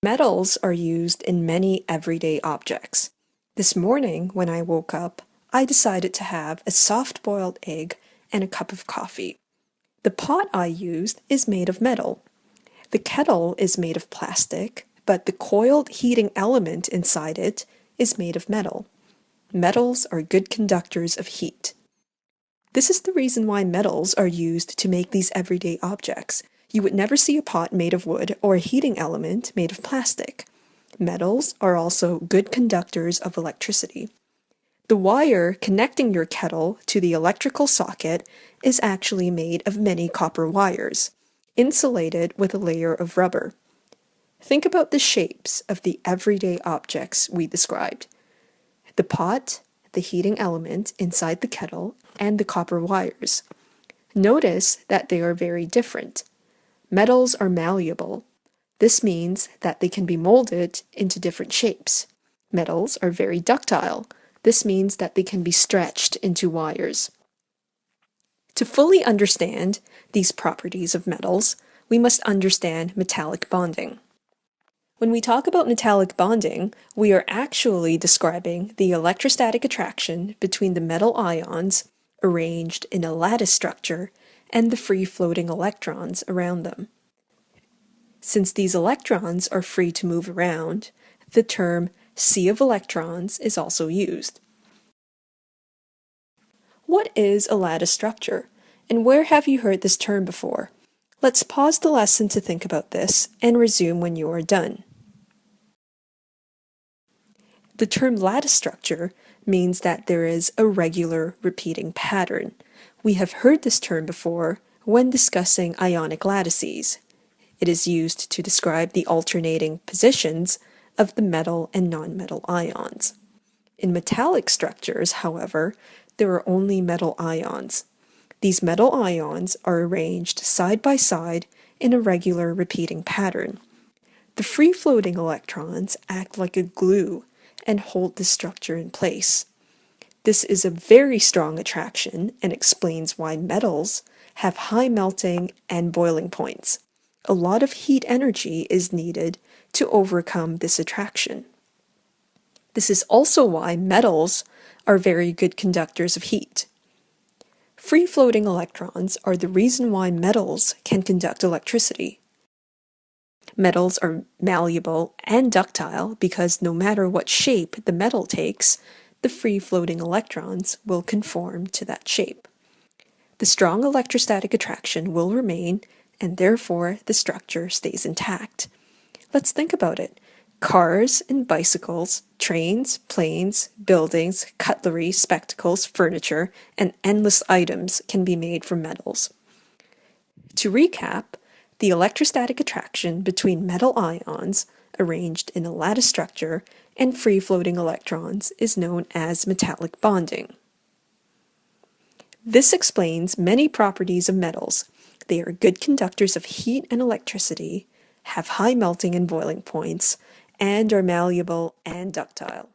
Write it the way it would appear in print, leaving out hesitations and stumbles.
Metals are used in many everyday objects. This morning, when I woke up, I decided to have a soft-boiled egg and a cup of coffee. The pot I used is made of metal. The kettle is made of plastic, but the coiled heating element inside it is made of metal. Metals are good conductors of heat. This is the reason why metals are used to make these everyday objects. You would never see a pot made of wood or a heating element made of plastic. Metals are also good conductors of electricity. The wire connecting your kettle to the electrical socket is actually made of many copper wires, insulated with a layer of rubber. Think about the shapes of the everyday objects we described. The pot, the heating element inside the kettle, and the copper wires. Notice that they are very different. Metals are malleable. This means that they can be molded into different shapes. Metals are very ductile. This means that they can be stretched into wires. To fully understand these properties of metals, we must understand metallic bonding. When we talk about metallic bonding, we are actually describing the electrostatic attraction between the metal ions arranged in a lattice structure and the free-floating electrons around them. Since these electrons are free to move around, the term sea of electrons is also used. What is a lattice structure, and where have you heard this term before? Let's pause the lesson to think about this and resume when you are done. The term lattice structure means that there is a regular repeating pattern. We have heard this term before when discussing ionic lattices. It is used to describe the alternating positions of the metal and nonmetal ions. In metallic structures, however, there are only metal ions. These metal ions are arranged side by side in a regular repeating pattern. The free-floating electrons act like a glue and hold the structure in place. This is a very strong attraction and explains why metals have high melting and boiling points. A lot of heat energy is needed to overcome this attraction. This is also why metals are very good conductors of heat. Free-floating electrons are the reason why metals can conduct electricity. Metals are malleable and ductile because no matter what shape the metal takes, the free-floating electrons will conform to that shape. The strong electrostatic attraction will remain, and therefore the structure stays intact. Let's think about it. Cars and bicycles, trains, planes, buildings, cutlery, spectacles, furniture, and endless items can be made from metals. To recap, the electrostatic attraction between metal ions arranged in a lattice structure and free-floating electrons is known as metallic bonding. This explains many properties of metals. They are good conductors of heat and electricity, have high melting and boiling points, and are malleable and ductile.